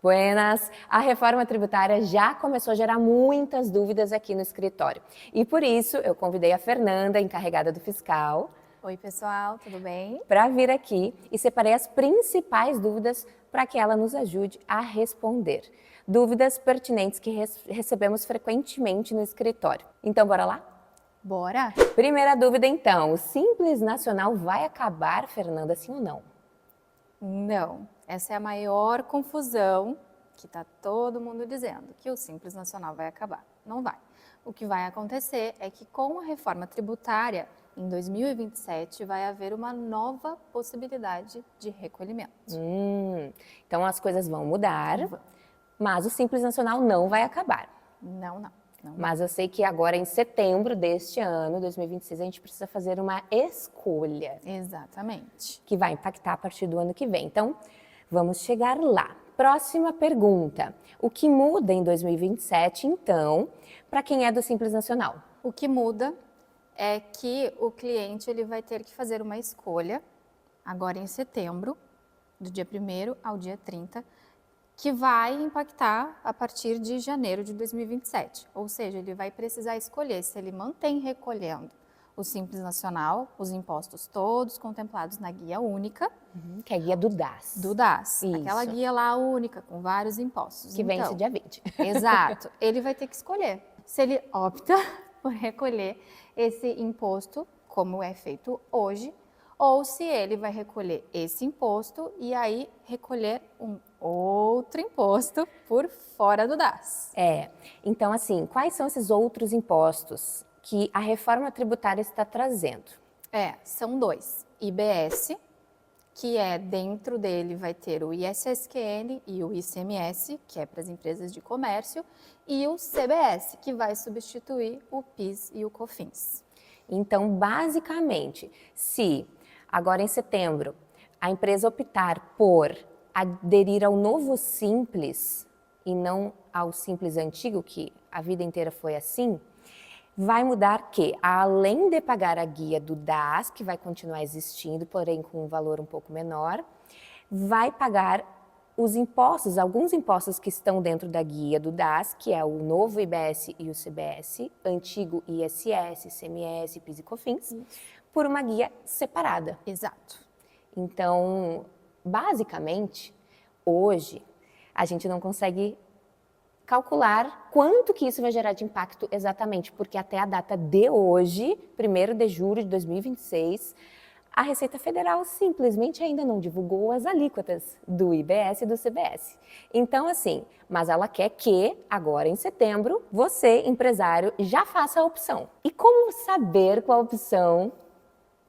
Buenas! A reforma tributária já começou a gerar muitas dúvidas aqui no escritório. E por isso eu convidei a Fernanda, encarregada do fiscal. Oi, pessoal, tudo bem? Para vir aqui e separei as principais dúvidas para que ela nos ajude a responder. Dúvidas pertinentes que recebemos frequentemente no escritório. Então, bora lá? Bora? Primeira dúvida, então. O Simples Nacional vai acabar, Fernanda, sim ou não? Não. Essa é a maior confusão que está todo mundo dizendo, que o Simples Nacional vai acabar. Não vai. O que vai acontecer é que com a reforma tributária, em 2027, vai haver uma nova possibilidade de recolhimento. Então as coisas vão mudar, mas o Simples Nacional não vai acabar. Não. Mas eu sei que agora, em setembro deste ano, 2026, a gente precisa fazer uma escolha. Exatamente. Que vai impactar a partir do ano que vem. Então, vamos chegar lá. Próxima pergunta. O que muda em 2027, então, para quem é do Simples Nacional? O que muda é que o cliente ele vai ter que fazer uma escolha, agora em setembro, do dia 1º ao dia 30, que vai impactar a partir de janeiro de 2027. Ou seja, ele vai precisar escolher se ele mantém recolhendo o Simples Nacional, os impostos todos contemplados na guia única. Que é a guia do DAS. Do DAS, Isso. aquela guia lá única, com vários impostos. Que vence dia 20. Exato. Ele vai ter que escolher se ele opta por recolher esse imposto, como é feito hoje, ou se ele vai recolher esse imposto e aí recolher um outro imposto por fora do DAS. Então assim, quais são esses outros impostos que a reforma tributária está trazendo? São dois. IBS, que dentro dele vai ter o ISSQN e o ICMS, que é para as empresas de comércio, e o CBS, que vai substituir o PIS e o COFINS. Então, basicamente, se agora em setembro a empresa optar por aderir ao novo Simples e não ao Simples antigo, que a vida inteira foi assim, vai mudar que, além de pagar a guia do DAS, que vai continuar existindo, porém com um valor um pouco menor, vai pagar os impostos, alguns impostos que estão dentro da guia do DAS, que é o novo IBS e o CBS, antigo ISS, ICMS, PIS e COFINS, por uma guia separada. Exato. Então, basicamente, hoje, a gente não consegue calcular quanto que isso vai gerar de impacto exatamente, porque até a data de hoje, 1º de julho de 2026, a Receita Federal simplesmente ainda não divulgou as alíquotas do IBS e do CBS. Então, assim, mas ela quer que, agora em setembro, você, empresário, já faça a opção. E como saber qual opção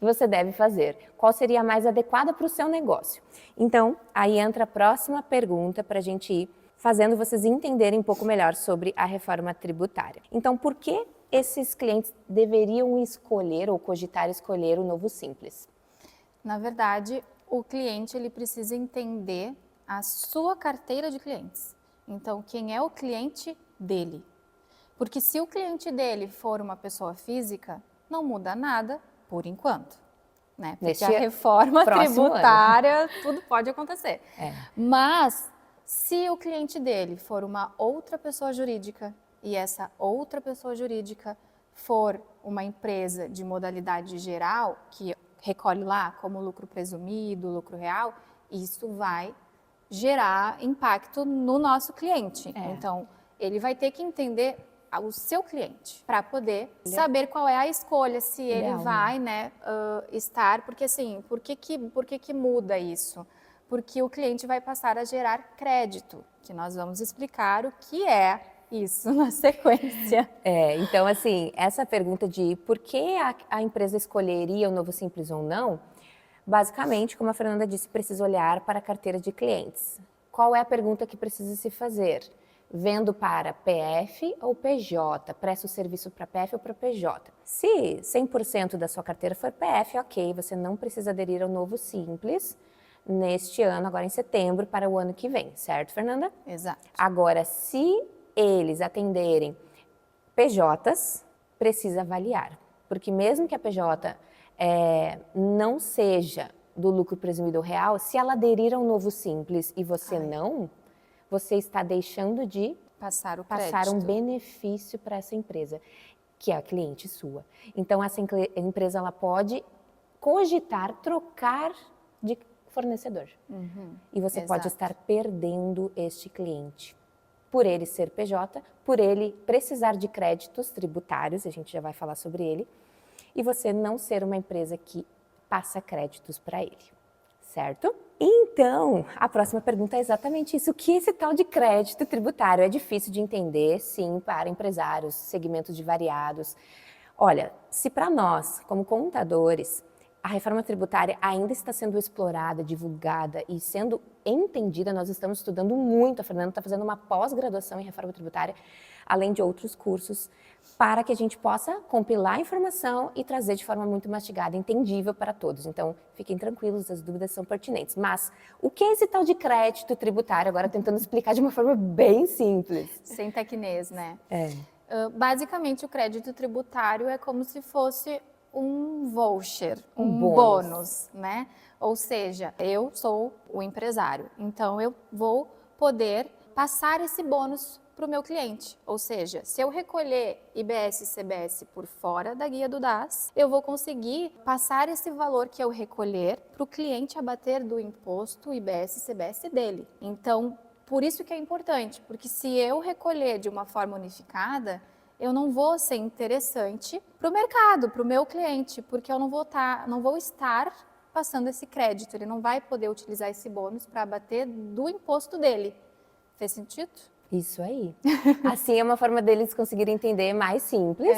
você deve fazer? Qual seria a mais adequada para o seu negócio? Então, aí entra a próxima pergunta para a gente ir fazendo vocês entenderem um pouco melhor sobre a reforma tributária. Então, por que esses clientes deveriam escolher ou cogitar escolher o novo Simples? Na verdade, o cliente ele precisa entender a sua carteira de clientes. Então, quem é o cliente dele? Porque se o cliente dele for uma pessoa física, não muda nada por enquanto, né? Porque a reforma tributária, tudo pode acontecer. Mas, se o cliente dele for uma outra pessoa jurídica e essa outra pessoa jurídica for uma empresa de modalidade geral, que recolhe lá como lucro presumido, lucro real, isso vai gerar impacto no nosso cliente. Então, ele vai ter que entender o seu cliente para poder saber qual é a escolha, se ele vai estar, porque assim, por que muda isso? Porque o cliente vai passar a gerar crédito, que nós vamos explicar o que é isso na sequência. Então assim, essa pergunta de por que a empresa escolheria o novo Simples ou não, basicamente, como a Fernanda disse, precisa olhar para a carteira de clientes. Qual é a pergunta que precisa se fazer? Vendo para PF ou PJ? Presta o serviço para PF ou para PJ? Se 100% da sua carteira for PF, ok, você não precisa aderir ao novo Simples neste ano, agora em setembro, para o ano que vem, certo, Fernanda? Exato. Agora, se eles atenderem PJs, precisa avaliar, porque mesmo que a PJ não seja do lucro presumido real, se ela aderir ao novo Simples e você não, você está deixando de Passar o crédito. passar um benefício para essa empresa, que é a cliente sua. Então, essa empresa ela pode cogitar trocar de fornecedor. E você pode exato. estar perdendo este cliente. Por ele ser PJ, por ele precisar de créditos tributários, a gente já vai falar sobre ele, e você não ser uma empresa que passa créditos para ele, certo? Então, a próxima pergunta é exatamente isso. O que é esse tal de crédito tributário? É difícil de entender, sim, para empresários, segmentos de variados. Olha, se para nós, como contadores, a reforma tributária ainda está sendo explorada, divulgada e sendo entendida, nós estamos estudando muito. A Fernanda está fazendo uma pós-graduação em reforma tributária, além de outros cursos, para que a gente possa compilar a informação e trazer de forma muito mastigada, entendível para todos. Então, fiquem tranquilos, as dúvidas são pertinentes. Mas, o que é esse tal de crédito tributário? Agora, tentando explicar de uma forma bem simples. Sem tecnês, né? É. Basicamente, o crédito tributário é como se fosse um voucher, Um um bônus. bônus, né? Ou seja, eu sou o empresário, então eu vou poder passar esse bônus para o meu cliente. Ou seja, se eu recolher IBS e CBS por fora da guia do DAS, eu vou conseguir passar esse valor que eu recolher para o cliente abater do imposto IBS e CBS dele. Então, por isso que é importante, porque se eu recolher de uma forma unificada, eu não vou ser interessante para o mercado, para o meu cliente, porque eu não vou estar passando esse crédito, ele não vai poder utilizar esse bônus para abater do imposto dele. Fez sentido? Isso aí. Assim é uma forma deles conseguirem entender mais simples.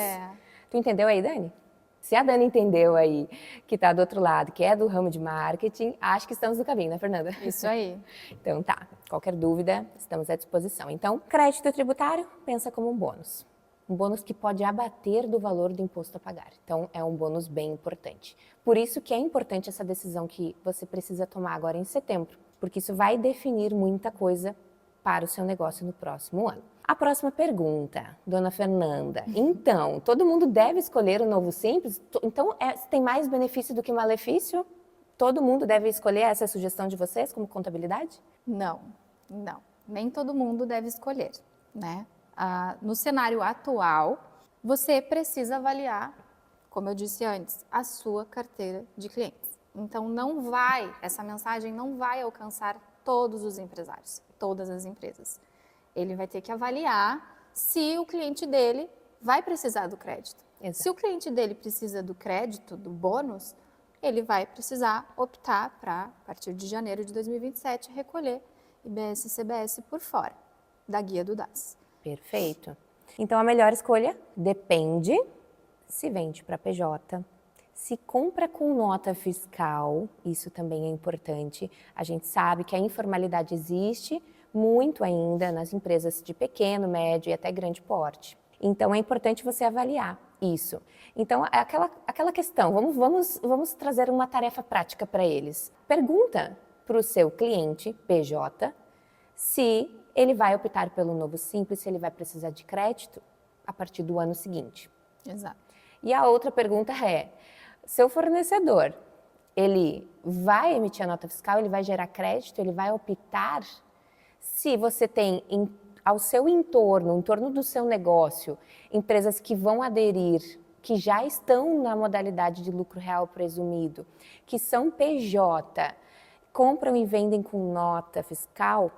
Tu entendeu aí, Dani? Se a Dani entendeu aí, que está do outro lado, que é do ramo de marketing, acho que estamos no caminho, né, Fernanda? Isso aí. Então tá, qualquer dúvida, estamos à disposição. Então, crédito tributário, pensa como um bônus. Um bônus que pode abater do valor do imposto a pagar. Então, é um bônus bem importante. Por isso que é importante essa decisão que você precisa tomar agora em setembro, porque isso vai definir muita coisa para o seu negócio no próximo ano. A próxima pergunta, dona Fernanda. Então, todo mundo deve escolher o novo Simples? Então, tem mais benefício do que malefício? Todo mundo deve escolher? Essa é a sugestão de vocês como contabilidade? Não. Nem todo mundo deve escolher, né? No cenário atual, você precisa avaliar, como eu disse antes, a sua carteira de clientes. Então, essa mensagem não vai alcançar todos os empresários, todas as empresas. Ele vai ter que avaliar se o cliente dele vai precisar do crédito. Exato. Se o cliente dele precisa do crédito, do bônus, ele vai precisar optar para, a partir de janeiro de 2027, recolher IBS e CBS por fora da guia do DAS. Perfeito. Então, a melhor escolha depende se vende para PJ, se compra com nota fiscal, isso também é importante. A gente sabe que a informalidade existe muito ainda nas empresas de pequeno, médio e até grande porte. Então, é importante você avaliar isso. Então, é aquela questão, vamos trazer uma tarefa prática para eles. Pergunta para o seu cliente, PJ, se ele vai optar pelo novo Simples, se ele vai precisar de crédito a partir do ano seguinte. Exato. E a outra pergunta é, seu fornecedor, ele vai emitir a nota fiscal, ele vai gerar crédito, ele vai optar? Se você tem ao seu entorno, em torno do seu negócio, empresas que vão aderir, que já estão na modalidade de lucro real presumido, que são PJ, compram e vendem com nota fiscal,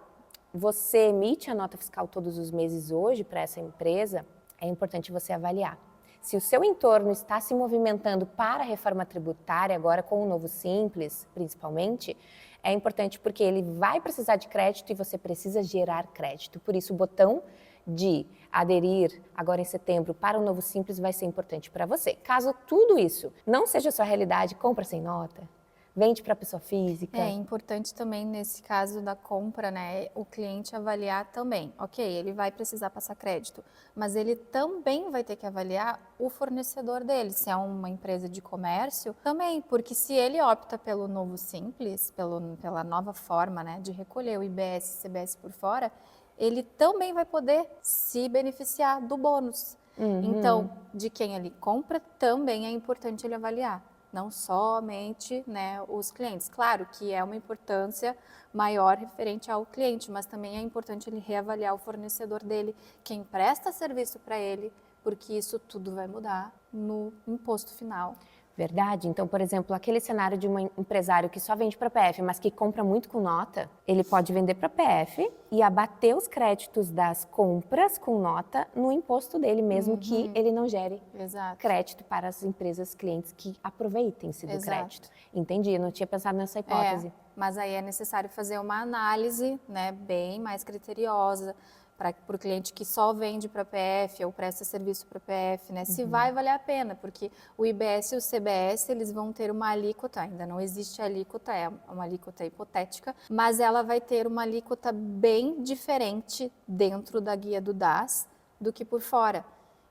você emite a nota fiscal todos os meses hoje para essa empresa, é importante você avaliar. Se o seu entorno está se movimentando para a reforma tributária, agora com o novo Simples, principalmente, é importante porque ele vai precisar de crédito e você precisa gerar crédito. Por isso, o botão de aderir agora em setembro para o novo Simples vai ser importante para você. Caso tudo isso não seja a sua realidade, compra sem nota, vende para pessoa física. É importante também, nesse caso da compra, né, o cliente avaliar também. Ok, ele vai precisar passar crédito, mas ele também vai ter que avaliar o fornecedor dele, se é uma empresa de comércio, também, porque se ele opta pelo novo Simples, pela nova forma, né, de recolher o IBS e CBS por fora, ele também vai poder se beneficiar do bônus. Então, de quem ele compra, também é importante ele avaliar. não somente, né, os clientes. Claro que é uma importância maior referente ao cliente, mas também é importante ele reavaliar o fornecedor dele, quem presta serviço para ele, porque isso tudo vai mudar no imposto final. Verdade? Então, por exemplo, aquele cenário de um empresário que só vende para PF, mas que compra muito com nota, ele pode vender para PF e abater os créditos das compras com nota no imposto dele, mesmo que ele não gere Exato. crédito para as empresas clientes que aproveitem-se do Exato. crédito. Entendi, eu não tinha pensado nessa hipótese. Mas aí é necessário fazer uma análise, né, bem mais criteriosa para o cliente que só vende para PF ou presta serviço para PF, né, se vai valer a pena, porque o IBS e o CBS eles vão ter uma alíquota, ainda não existe alíquota, é uma alíquota hipotética, mas ela vai ter uma alíquota bem diferente dentro da guia do DAS do que por fora.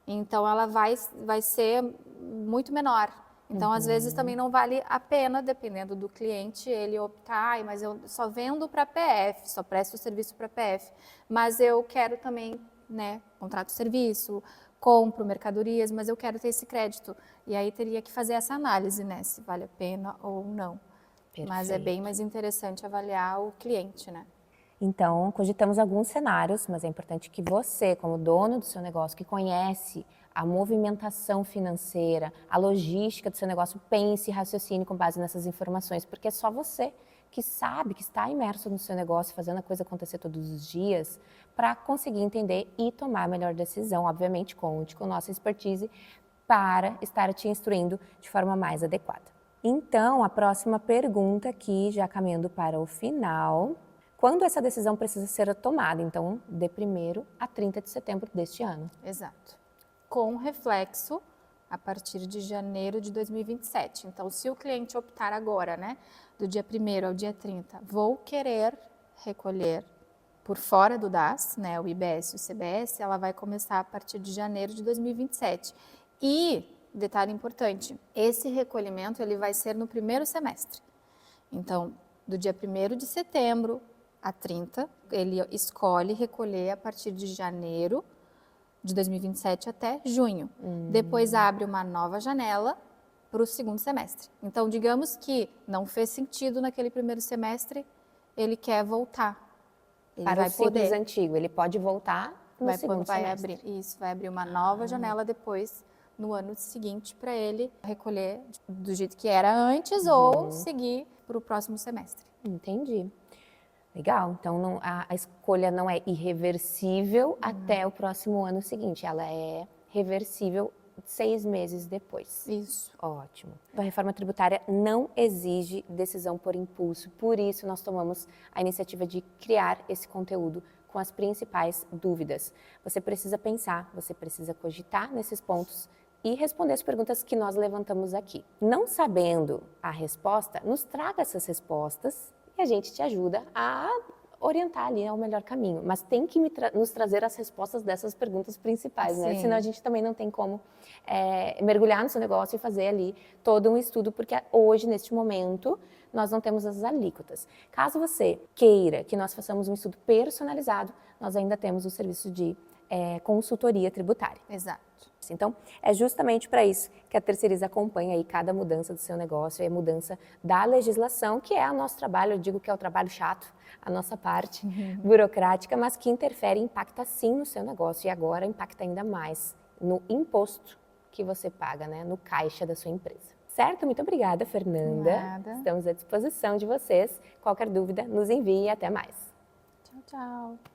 Então ela vai ser muito menor. Então, às vezes, também não vale a pena, dependendo do cliente, ele optar, mas eu só vendo para PF, só presto serviço para PF, mas eu quero também, né, contrato serviço, compro mercadorias, mas eu quero ter esse crédito. E aí teria que fazer essa análise, né, se vale a pena ou não. Mas é bem mais interessante avaliar o cliente, né? Então, cogitamos alguns cenários, mas é importante que você, como dono do seu negócio, que conhece a movimentação financeira, a logística do seu negócio, pense e raciocine com base nessas informações, porque é só você que sabe, que está imerso no seu negócio, fazendo a coisa acontecer todos os dias, para conseguir entender e tomar a melhor decisão. Obviamente, conte com nossa expertise para estar te instruindo de forma mais adequada. Então, a próxima pergunta aqui, já caminhando para o final. Quando essa decisão precisa ser tomada? Então, de 1º a 30 de setembro deste ano. Exato. Com reflexo a partir de janeiro de 2027. Então, se o cliente optar agora, né, do dia 1º ao dia 30, vou querer recolher por fora do DAS, né, o IBS e o CBS, ela vai começar a partir de janeiro de 2027. E, detalhe importante, esse recolhimento ele vai ser no primeiro semestre. Então, do dia 1º de setembro a 30, ele escolhe recolher a partir de janeiro de 2027 até junho. Depois abre uma nova janela para o segundo semestre. Então, digamos que não fez sentido naquele primeiro semestre, ele quer voltar. Ele para vai o simples poder. antigo, ele pode voltar no segundo semestre. Vai abrir uma nova janela depois, no ano seguinte, para ele recolher do jeito que era antes ou seguir para o próximo semestre. Entendi. Legal. Então, a escolha não é irreversível até o próximo ano seguinte. Ela é reversível 6 meses depois. Isso. Ótimo. A reforma tributária não exige decisão por impulso. Por isso, nós tomamos a iniciativa de criar esse conteúdo com as principais dúvidas. Você precisa pensar, você precisa cogitar nesses pontos e responder as perguntas que nós levantamos aqui. Não sabendo a resposta, nos traga essas respostas e a gente te ajuda a orientar ali ao melhor caminho. Mas tem que nos trazer as respostas dessas perguntas principais, né? Senão a gente também não tem como mergulhar no seu negócio e fazer ali todo um estudo, porque hoje, neste momento, nós não temos as alíquotas. Caso você queira que nós façamos um estudo personalizado, nós ainda temos o serviço de consultoria tributária. Exato. Então, é justamente para isso que a Terceiriza acompanha aí cada mudança do seu negócio e a mudança da legislação, que é o nosso trabalho, eu digo que é o trabalho chato, a nossa parte burocrática, mas que interfere e impacta sim no seu negócio e agora impacta ainda mais no imposto que você paga, né, no caixa da sua empresa. Certo? Muito obrigada, Fernanda. Nada. Estamos à disposição de vocês. Qualquer dúvida, nos envie e até mais. Tchau, tchau.